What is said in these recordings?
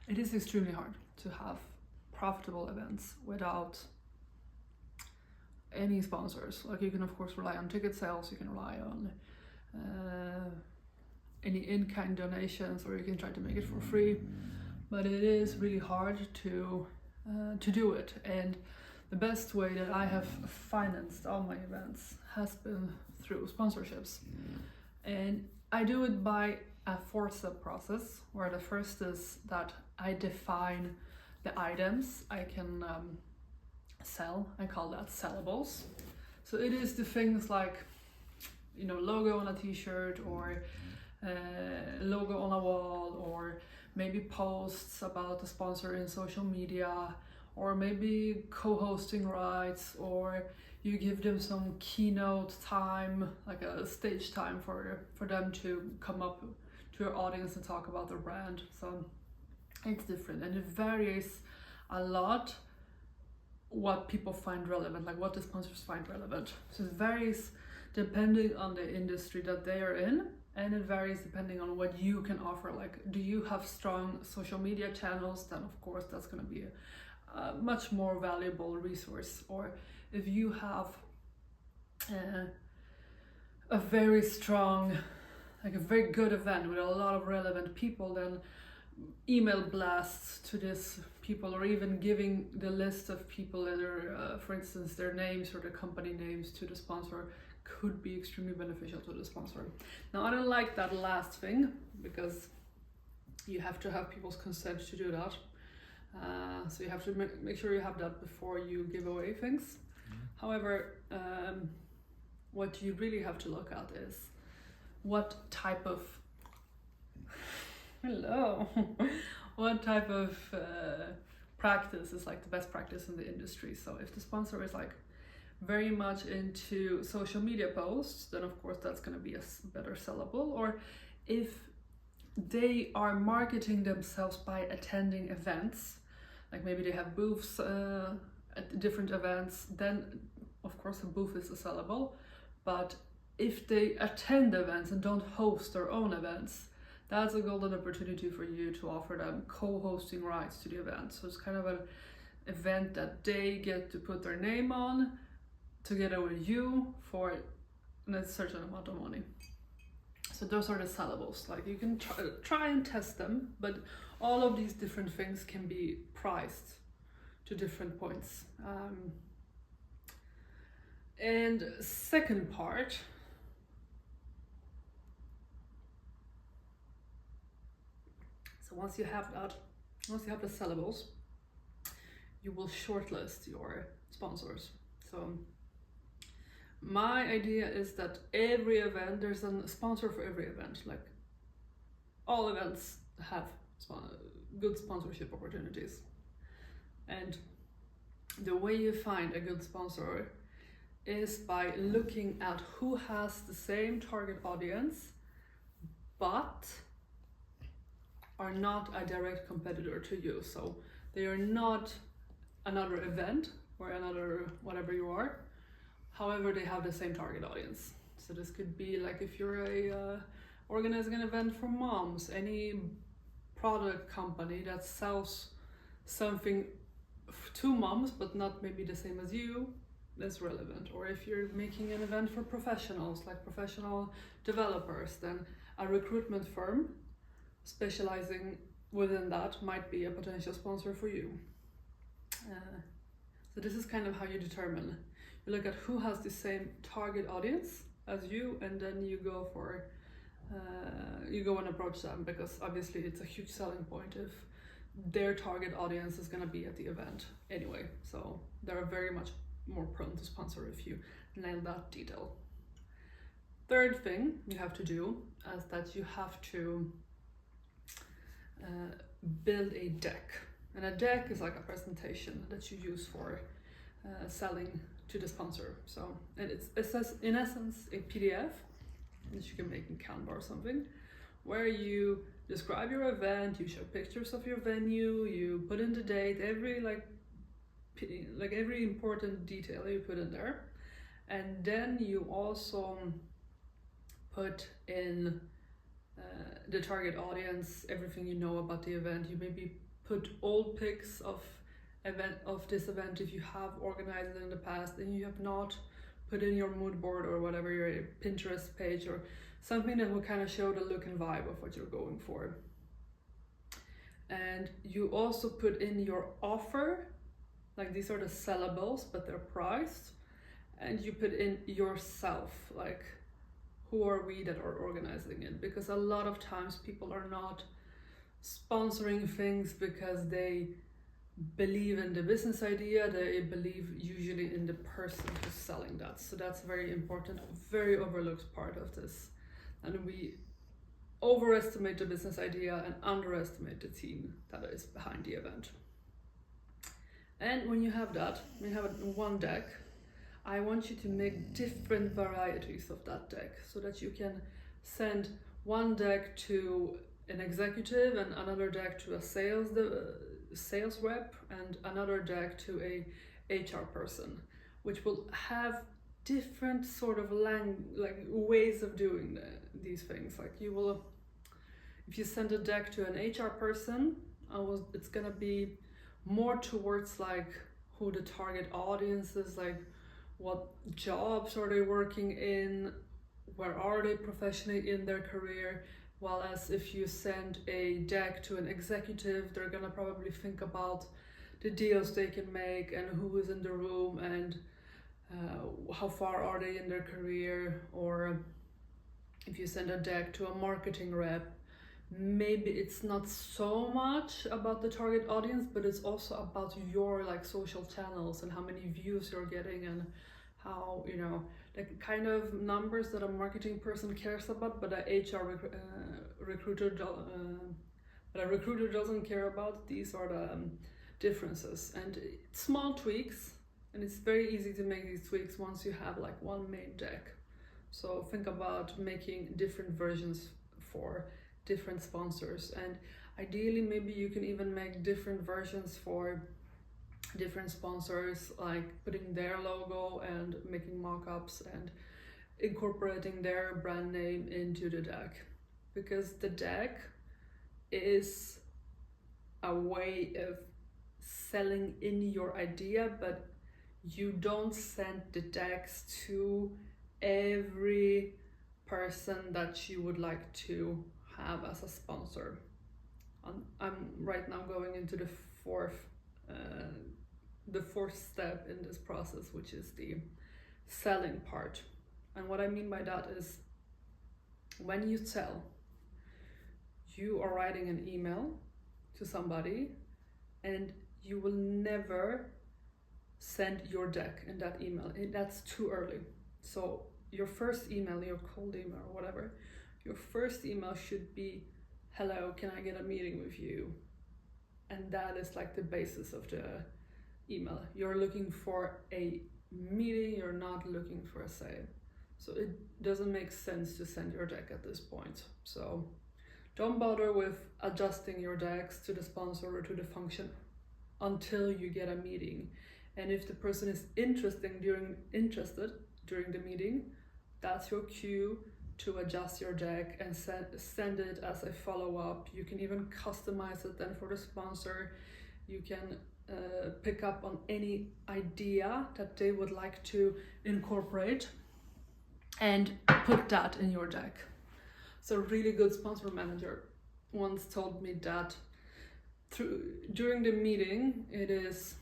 it is extremely hard to have profitable events without any sponsors. Like, you can of course rely on ticket sales, you can rely on any in-kind donations, or you can try to make it for free, but it is really hard to do it. And the best way that I have financed all my events has been through sponsorships. And I do it by a 4-step process, where the first is that I define the items I can sell. I call that sellables. So it is the things like, logo on a t-shirt, or logo on a wall, or maybe posts about the sponsor in social media, or maybe co-hosting rights, or you give them some keynote time, like a stage time for them to come up to your audience and talk about their brand. So it's different, and it varies a lot what people find relevant, like what the sponsors find relevant. So it varies depending on the industry that they are in, and it varies depending on what you can offer. Like, do you have strong social media channels? Then of course that's going to be a much more valuable resource. Or if you have a very strong, like a very good event with a lot of relevant people, then email blasts to this people, or even giving the list of people that are, for instance, their names or the company names to the sponsor, could be extremely beneficial to the sponsor. Now, I don't like that last thing, because you have to have people's consent to do that. So you have to make sure you have that before you give away things. However, what you really have to look at is what type of what type of practice is like the best practice in the industry. So if the sponsor is like very much into social media posts, then of course that's going to be a better sellable. Or if they are marketing themselves by attending events, like maybe they have booths at different events, then of course a booth is a sellable. But if they attend events and don't host their own events, that's a golden opportunity for you to offer them co-hosting rights to the event. So it's kind of an event that they get to put their name on together with you for a certain amount of money. So those are the sellables. Like, you can try and test them, but all of these different things can be priced to different points. And second part, so once you have the sellables, you will shortlist your sponsors. So my idea is that every event, there's a sponsor for every event. Like, all events have good sponsorship opportunities. And the way you find a good sponsor is by looking at who has the same target audience, but are not a direct competitor to you. So they are not another event or another whatever you are. However, they have the same target audience. So this could be like, if you're organizing an event for moms, any product company that sells something to moms but not maybe the same as you, that's relevant. Or if you're making an event for professionals, like professional developers, then a recruitment firm specializing within that might be a potential sponsor for you. So this is kind of how you determine. You look at who has the same target audience as you, and then you go and approach them, because obviously it's a huge selling point if their target audience is going to be at the event anyway. So they're very much more prone to sponsor if you nail that detail. Third thing you have to do is that you have to build a deck. And a deck is like a presentation that you use for selling to the sponsor. So, and it's in essence a PDF that you can make in Canva or something, where you describe your event, you show pictures of your venue, you put in the date, every every important detail you put in there, and then you also put in the target audience, everything you know about the event. You maybe put old pics of this event if you have organized it in the past and you have not put in your mood board or whatever, your Pinterest page or something that will kind of show the look and vibe of what you're going for. And you also put in your offer, like these are the sellables, but they're priced. And you put in yourself, like who are we that are organizing it? Because a lot of times people are not sponsoring things because they believe in the business idea, they believe usually in the person who's selling that. So that's very important, very overlooked part of this. And we overestimate the business idea and underestimate the team that is behind the event. And when you have that, when you have it in one deck, I want you to make different varieties of that deck so that you can send one deck to an executive and another deck to a sales rep and another deck to a HR person, which will have different sort of ways of doing these things. Like you will, if you send a deck to an HR person, it's gonna be more towards like who the target audience is, like what jobs are they working in, where are they professionally in their career. While as if you send a deck to an executive, they're gonna probably think about the deals they can make and who is in the room and how far are they in their career. Or if you send a deck to a marketing rep, maybe it's not so much about the target audience, but it's also about your like social channels and how many views you're getting and how, you know, the kind of numbers that a marketing person cares about, but a HR recruiter doesn't care about. These are the differences, and small tweaks, and it's very easy to make these tweaks once you have like one main deck. So think about making different versions for different sponsors, and ideally maybe you can even make different versions for different sponsors, like putting their logo and making mock-ups and incorporating their brand name into the deck, because the deck is a way of selling in your idea, but you don't send the decks to every person that you would like to have as a sponsor. I'm right now going into the fourth step in this process, which is the selling part. And what I mean by that is when you sell, you are writing an email to somebody and you will never send your deck in that email. That's too early. So your first email, your cold email or whatever, your first email should be, hello, can I get a meeting with you? And that is like the basis of the email. You're looking for a meeting, you're not looking for a sale. So it doesn't make sense to send your deck at this point. So don't bother with adjusting your decks to the sponsor or to the function until you get a meeting. And if the person is interested during the meeting, that's your cue to adjust your deck and send it as a follow-up. You can even customize it then for the sponsor. You can pick up on any idea that they would like to incorporate and put that in your deck. So a really good sponsor manager once told me that during the meeting, it is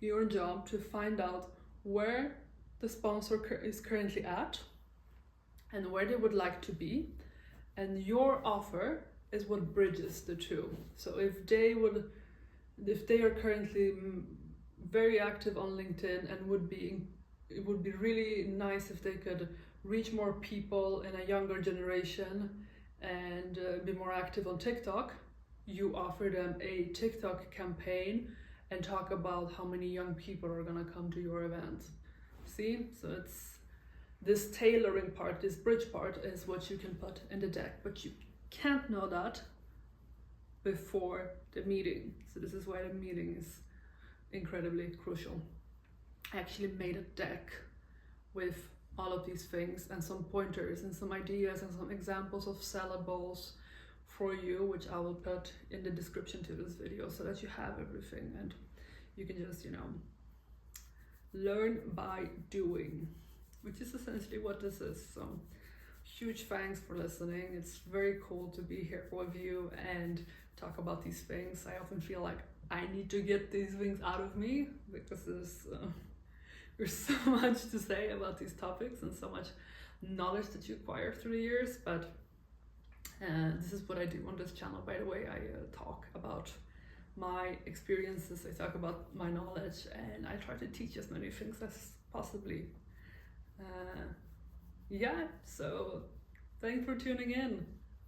your job to find out where the sponsor is currently at and where they would like to be, and your offer is what bridges the two. So if they are currently very active on LinkedIn and it would be really nice if they could reach more people in a younger generation and be more active on TikTok, you offer them a TikTok campaign and talk about how many young people are gonna come to your event. See, so it's this tailoring part, this bridge part is what you can put in the deck, but you can't know that before the meeting. So this is why the meeting is incredibly crucial. I actually made a deck with all of these things and some pointers and some ideas and some examples of sellables for you, which I will put in the description to this video so that you have everything and you can just, learn by doing, which is essentially what this is. So huge thanks for listening. It's very cool to be here with you and talk about these things. I often feel like I need to get these things out of me because there's so much to say about these topics and so much knowledge that you acquire through the years. But this is what I do on this channel, by the way. I talk about my experiences, I talk about my knowledge, and I try to teach as many things as possibly. So thanks for tuning in.